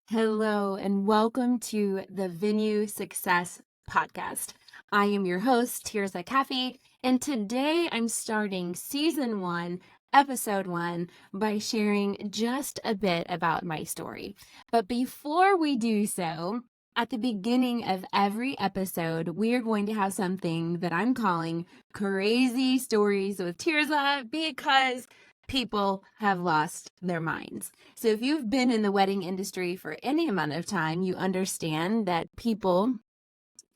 Hello, and welcome to the Venue Success Podcast. I am your host, Tirzah, and today I'm starting season 1, episode 1, by sharing just a bit about my story. But before we do so, at the beginning of every episode, we are going to have something that I'm calling Crazy Stories with Tirzah because people have lost their minds. So if you've been in the wedding industry for any amount of time, you understand that people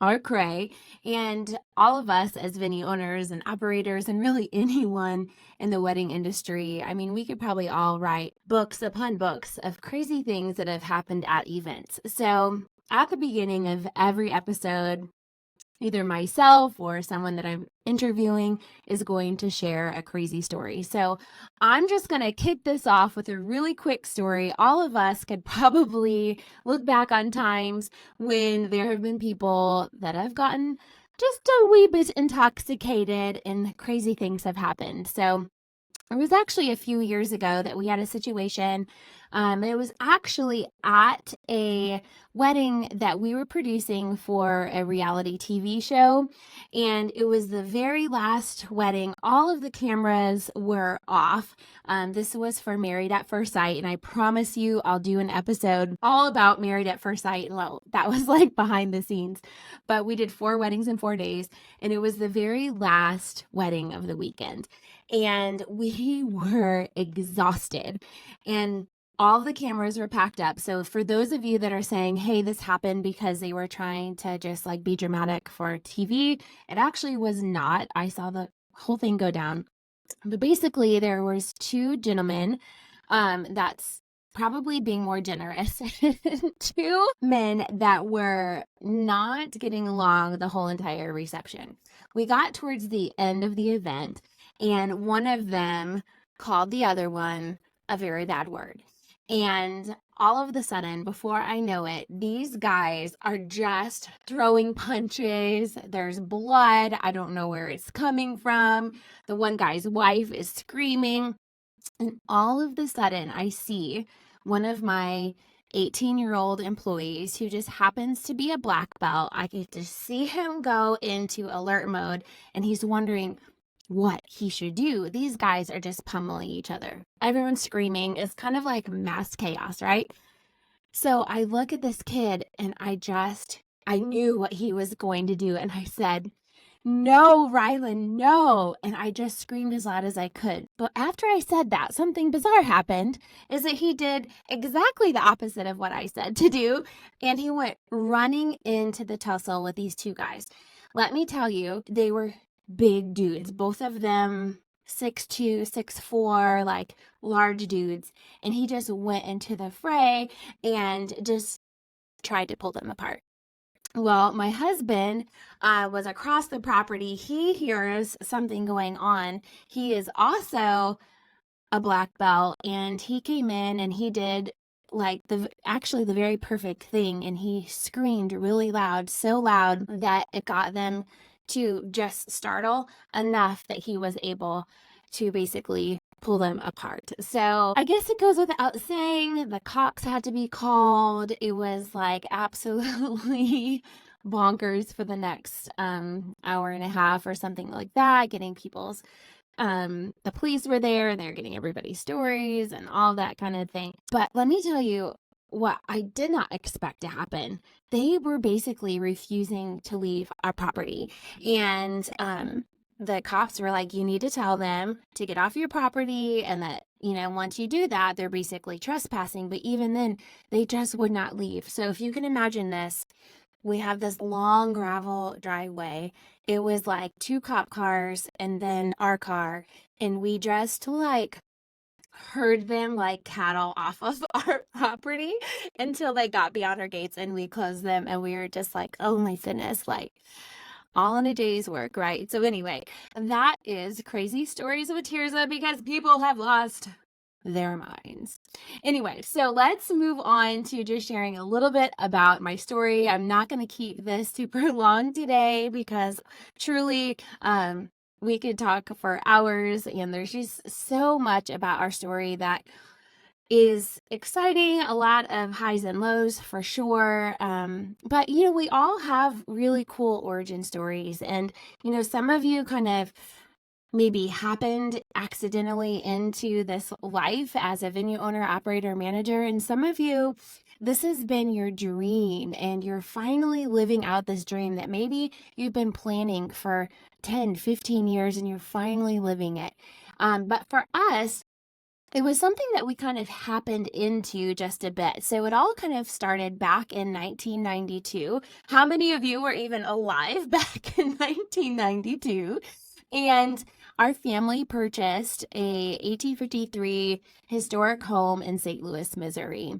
are cray, and all of us as venue owners and operators and really anyone in the wedding industry, I mean, we could probably all write books upon books of crazy things that have happened at events. So at the beginning of every episode, either myself or someone that I'm interviewing is going to share a crazy story. So I'm just going to kick this off with a really quick story. All of us could probably look back on times when there have been people that have gotten just a wee bit intoxicated and crazy things have happened. So it was actually a few years ago that we had a situation. It was actually at a wedding that we were producing for a reality TV show. And it was the very last wedding. All of the cameras were off. This was for Married at First Sight. And I promise you, I'll do an episode all about Married at First Sight. Well, that was like behind the scenes. But we did 4 weddings in 4 days. And it was the very last wedding of the weekend. And we were exhausted, and all the cameras were packed up. So for those of you that are saying, hey, this happened because they were trying to just like be dramatic for TV, it actually was not. I saw the whole thing go down. But basically there was 2 gentlemen, that's probably being more generous, 2 men that were not getting along the whole entire reception. We got towards the end of the event, and one of them called the other one a very bad word. And all of a sudden, before I know it, these guys are just throwing punches. There's blood. I don't know where it's coming from. The one guy's wife is screaming. And all of a sudden, I see one of my 18-year-old employees who just happens to be a black belt. I get to see him go into alert mode, and he's wondering what he should do. These guys are just pummeling each other. Everyone's screaming. It's kind of like mass chaos, right? So I look at this kid and I knew what he was going to do. And I said, no, Rylan, no. And I just screamed as loud as I could. But after I said that, something bizarre happened, is that he did exactly the opposite of what I said to do. And he went running into the tussle with these 2 guys. Let me tell you, they were big dudes, both of them 6'2", 6'4", like large dudes. And he just went into the fray and just tried to pull them apart. Well, my husband was across the property. He hears something going on. He is also a black belt, and he came in and he did like actually the very perfect thing, and he screamed really loud, so loud that it got them to just startle enough that he was able to basically pull them apart. So I guess it goes without saying, the cops had to be called. It was like absolutely bonkers for the next hour and a half or something like that, getting people's the police were there, and they're getting everybody's stories and all that kind of thing. But let me tell you what I did not expect to happen. They were basically refusing to leave our property. And the cops were like, you need to tell them to get off your property, and that, once you do that, they're basically trespassing. But even then, they just would not leave. So if you can imagine this, we have this long gravel driveway. It was like 2 cop cars and then our car. And we just like herd them like cattle off of our property until they got beyond our gates, and we closed them. And we were just like, oh my goodness, like all in a day's work, right? So anyway, that is Crazy Stories with Tirzah because people have lost their minds. Anyway, so let's move on to just sharing a little bit about my story. I'm not going to keep this super long today because truly, we could talk for hours, and there's just so much about our story that is exciting, a lot of highs and lows for sure. But we all have really cool origin stories. And, some of you kind of maybe happened accidentally into this life as a venue owner, operator, manager. And some of you, this has been your dream and you're finally living out this dream that maybe you've been planning for 10, 15 years and you're finally living it. But for us, it was something that we kind of happened into just a bit. So it all kind of started back in 1992. How many of you were even alive back in 1992? And our family purchased a 1853 historic home in St. Louis, Missouri.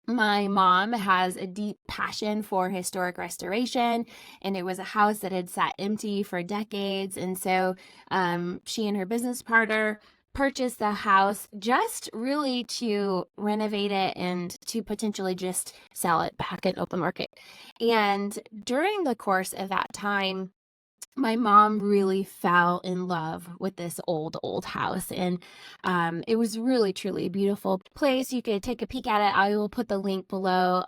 My mom has a deep passion for historic restoration, and it was a house that had sat empty for decades. And so she and her business partner purchased the house just really to renovate it and to potentially just sell it back in open market. And during the course of that time, my mom really fell in love with this old house, and it was really truly a beautiful place. You could take a peek at it. I will put the link below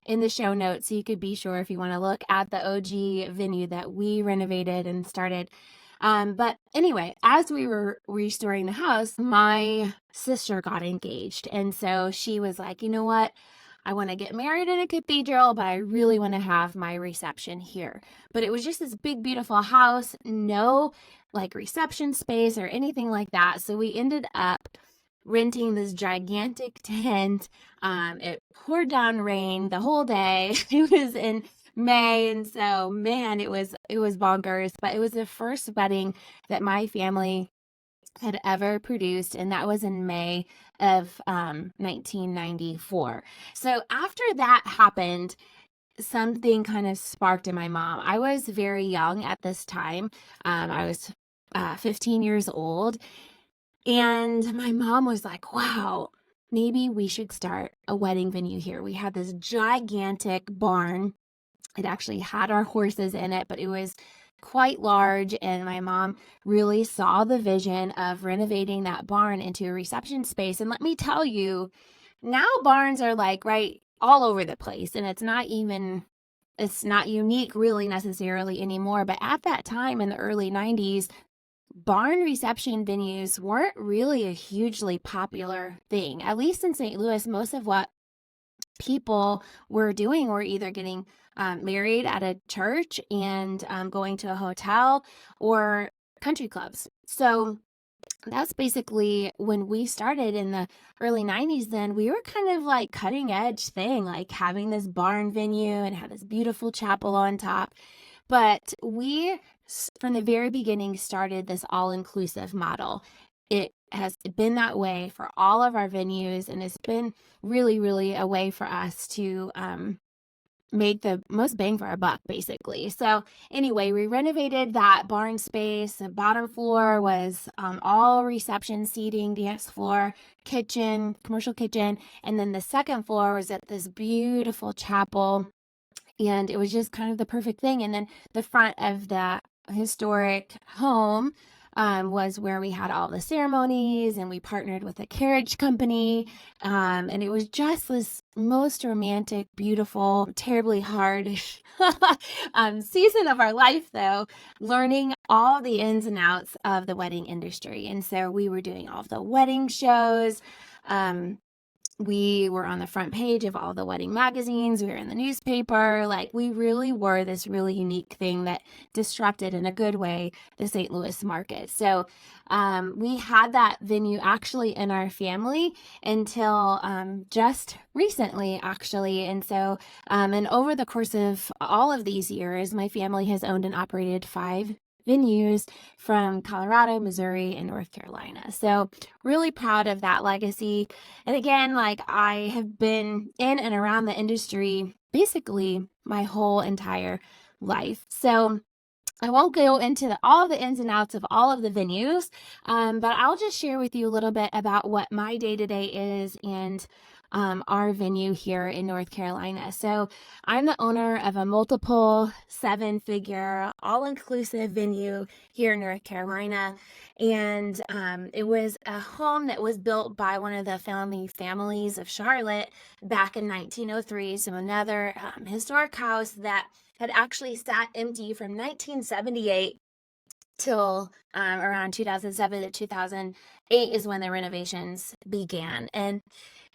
in the show notes so you could be sure if you want to look at the OG venue that we renovated and started. But anyway, as we were restoring the house, my sister got engaged, and so she was like, you know what, I want to get married in a cathedral, but I really want to have my reception here. But it was just this big, beautiful house, no like reception space or anything like that. So we ended up renting this gigantic tent. It poured down rain the whole day. It was in May, and so man, it was bonkers. But it was the first wedding that my family had ever produced, and that was in May of 1994. So after that happened, something kind of sparked in my mom. I was very young at this time. I was 15 years old, and my mom was like, wow, maybe we should start a wedding venue here. We had this gigantic barn. It actually had our horses in it, but it was quite large, and my mom really saw the vision of renovating that barn into a reception space. And let me tell you, now barns are like right all over the place, and it's not unique really necessarily anymore. But at that time in the early 90s, barn reception venues weren't really a hugely popular thing. At least in St. Louis, most of what people were doing were either getting married at a church and going to a hotel or country clubs. So that's basically when we started in the early 90s. Then we were kind of like cutting edge thing, like having this barn venue and had this beautiful chapel on top. But we, from the very beginning, started this all-inclusive model. It has been that way for all of our venues, and it's been really, really a way for us to make the most bang for our buck, basically. So anyway, we renovated that barn space. The bottom floor was all reception seating, dance floor, kitchen, commercial kitchen. And then the second floor was at this beautiful chapel. And it was just kind of the perfect thing. And then the front of the historic home was where we had all the ceremonies, and we partnered with a carriage company. And it was just this most romantic, beautiful, terribly hard season of our life, though, learning all the ins and outs of the wedding industry. And so we were doing all the wedding shows. We were on the front page of all the wedding magazines. We were in the newspaper. Like, we really were this really unique thing that disrupted in a good way the St. Louis market. So we had that venue actually in our family until just recently, actually. And so, and over the course of all of these years, my family has owned and operated 5 venues from Colorado, Missouri, and North Carolina. So really proud of that legacy. And again, like, I have been in and around the industry basically my whole entire life. So I won't go into all the ins and outs of all of the venues, but I'll just share with you a little bit about what my day-to-day is and our venue here in North Carolina. So I'm the owner of a multiple 7-figure, all-inclusive venue here in North Carolina. And it was a home that was built by one of the founding families of Charlotte back in 1903. So another historic house that had actually sat empty from 1978 till around 2007 to 2008 is when the renovations began. And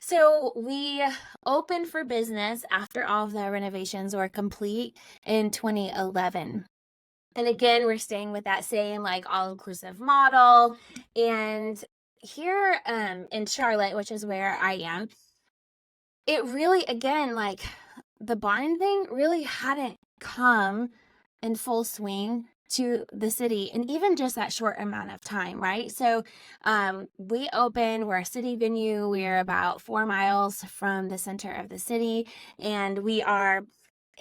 so we opened for business after all of the renovations were complete in 2011. And again, we're staying with that same like all-inclusive model. And here in Charlotte, which is where I am, it really, again, like the barn thing really hadn't come in full swing to the city in even just that short amount of time, right? So we opened, we're a city venue, we're about 4 miles from the center of the city, and we are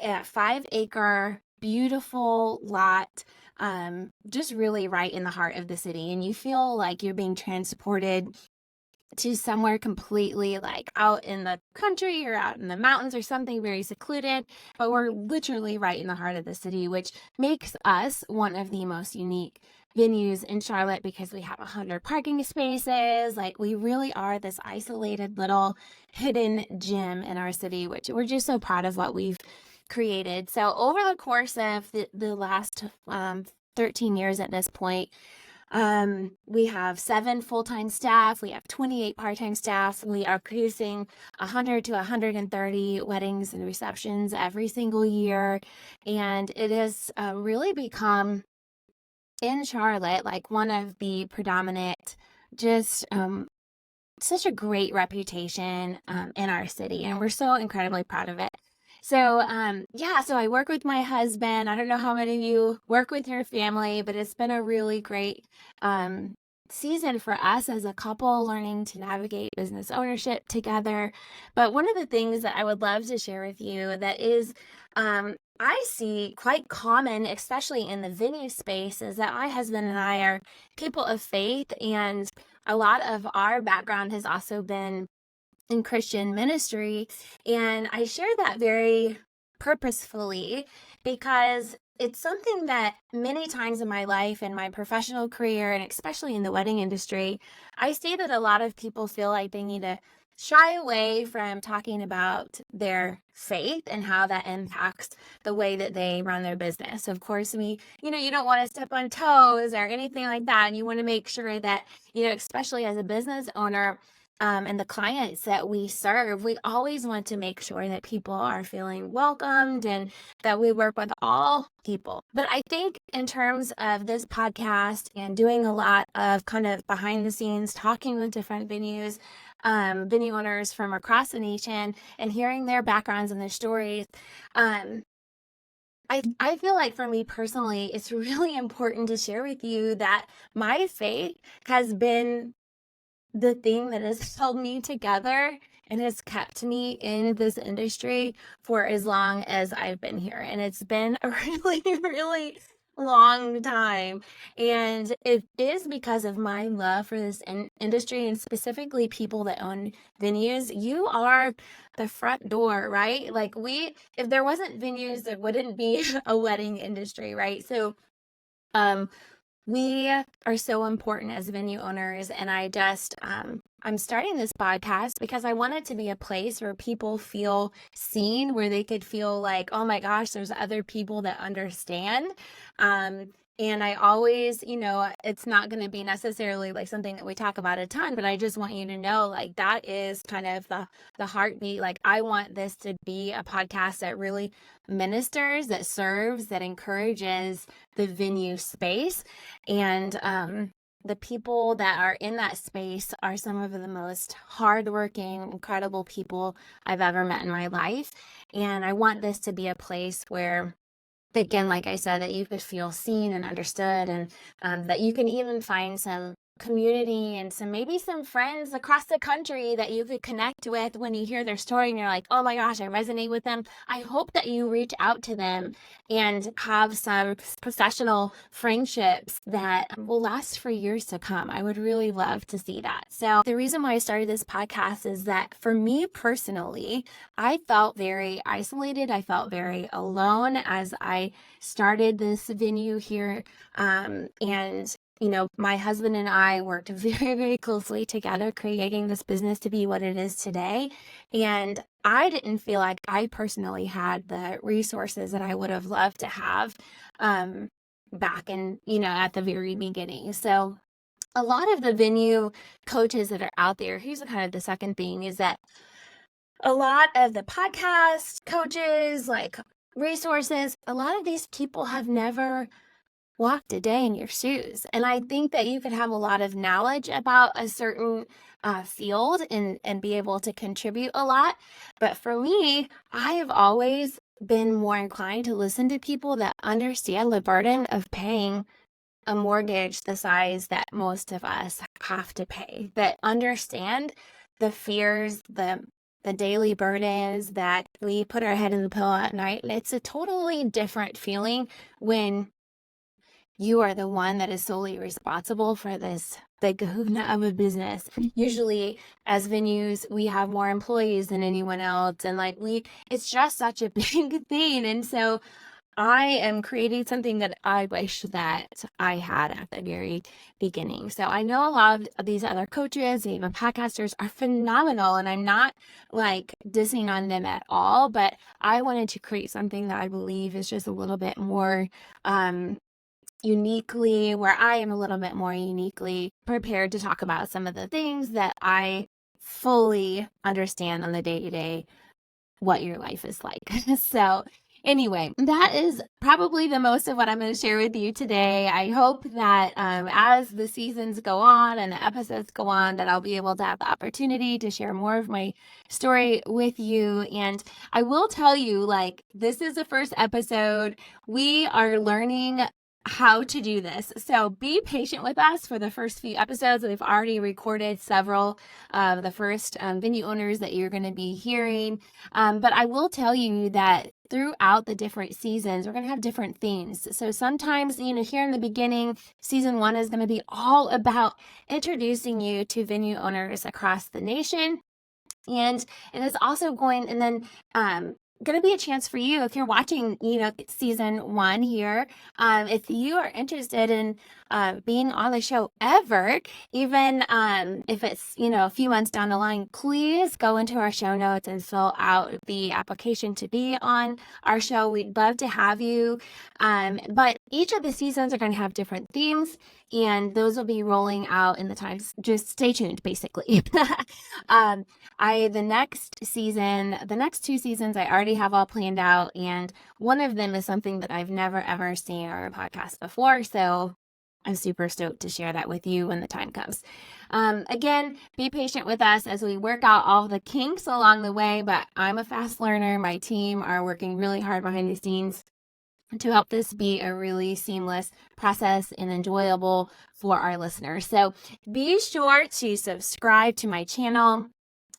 a 5-acre beautiful lot, just really right in the heart of the city, and you feel like you're being transported to somewhere completely like out in the country or out in the mountains or something very secluded, but we're literally right in the heart of the city, which makes us one of the most unique venues in Charlotte because we have 100 parking spaces. Like we really are this isolated little hidden gem in our city, which we're just so proud of what we've created. So over the course of the last 13 years at this point, we have 7 full-time staff. We have 28 part-time staff. We are producing 100 to 130 weddings and receptions every single year. And it has really become in Charlotte, like one of the predominant, just such a great reputation in our city. And we're so incredibly proud of it. So, so I work with my husband. I don't know how many of you work with your family, but it's been a really great season for us as a couple learning to navigate business ownership together. But one of the things that I would love to share with you that is, I see quite common, especially in the venue space, is that my husband and I are people of faith, and a lot of our background has also been in Christian ministry. And I share that very purposefully because it's something that many times in my life and my professional career, and especially in the wedding industry, I see that a lot of people feel like they need to shy away from talking about their faith and how that impacts the way that they run their business. Of course, you don't want to step on toes or anything like that. And you want to make sure that, especially as a business owner, and the clients that we serve, we always want to make sure that people are feeling welcomed and that we work with all people. But I think in terms of this podcast and doing a lot of kind of behind the scenes, talking with different venues, venue owners from across the nation and hearing their backgrounds and their stories, I feel like for me personally, it's really important to share with you that my faith has been the thing that has held me together and has kept me in this industry for as long as I've been here. And it's been a really, really long time. And it is because of my love for this industry and specifically people that own venues. You are the front door, right? Like if there wasn't venues, there wouldn't be a wedding industry, right? So, we are so important as venue owners, and I'm starting this podcast because I want it to be a place where people feel seen, where they could feel like, oh my gosh, there's other people that understand. And I always, it's not going to be necessarily like something that we talk about a ton, but I just want you to know, like, that is kind of the heartbeat. Like, I want this to be a podcast that really ministers, that serves, that encourages the venue space. And the people that are in that space are some of the most hardworking, incredible people I've ever met in my life. And I want this to be a place where, again, like I said, that you could feel seen and understood, and that you can even find some community and maybe some friends across the country that you could connect with when you hear their story and you're like, oh my gosh, I resonate with them. I hope that you reach out to them and have some professional friendships that will last for years to come. I would really love to see that. So the reason why I started this podcast is that for me personally, I felt very isolated. I felt very alone as I started this venue here. And my husband and I worked very, very closely together, creating this business to be what it is today. And I didn't feel like I personally had the resources that I would have loved to have back in, at the very beginning. So a lot of the venue coaches that are out there, here's kind of the second thing, is that a lot of the podcast coaches, like resources, a lot of these people have never walked a day in your shoes. And I think that you could have a lot of knowledge about a certain field and be able to contribute a lot. But for me, I have always been more inclined to listen to people that understand the burden of paying a mortgage the size that most of us have to pay, that understand the fears, the daily burdens that we put our head in the pillow at night. And it's a totally different feeling when you are the one that is solely responsible for this big kahuna of a business. Usually as venues, we have more employees than anyone else. And it's just such a big thing. And so I am creating something that I wish that I had at the very beginning. So I know a lot of these other coaches, even podcasters, are phenomenal, and I'm not dissing on them at all, but I wanted to create something that I believe is just a little bit more uniquely, where I am a little bit more uniquely prepared to talk about some of the things that I fully understand on the day-to-day what your life is like. So anyway, that is probably the most of what I'm going to share with you today. I hope that as the seasons go on and the episodes go on, that I'll be able to have the opportunity to share more of my story with you. And I will tell you, this is the first episode. We are learning how to do this. So be patient with us for the first few episodes. We've already recorded several of the first venue owners that you're going to be hearing. But I will tell you that throughout the different seasons, we're going to have different themes. So sometimes, here in the beginning, season 1 is going to be all about introducing you to venue owners across the nation. And it is also going to be a chance for you, if you're watching, season 1 here, if you are interested in being on the show ever, even if it's, a few months down the line, please go into our show notes and fill out the application to be on our show. We'd love to have you. But each of the seasons are going to have different themes, and those will be rolling out in the times. Just stay tuned, basically. The next 2 seasons, I already have all planned out, and one of them is something that I've never ever seen on a podcast before. So I'm super stoked to share that with you when the time comes. Again, be patient with us as we work out all the kinks along the way, but I'm a fast learner. My team are working really hard behind the scenes to help this be a really seamless process and enjoyable for our listeners. So be sure to subscribe to my channel,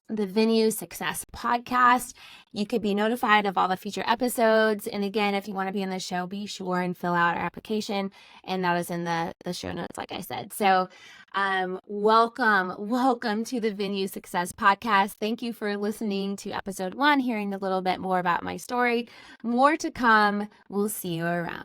the Venue Success Podcast. You could be notified of all the future episodes. And again, if you want to be on the show, be sure and fill out our application. And that is in the show notes, like I said. So welcome to the Venue Success Podcast. Thank you for listening to episode 1, hearing a little bit more about my story. More to come. We'll see you around.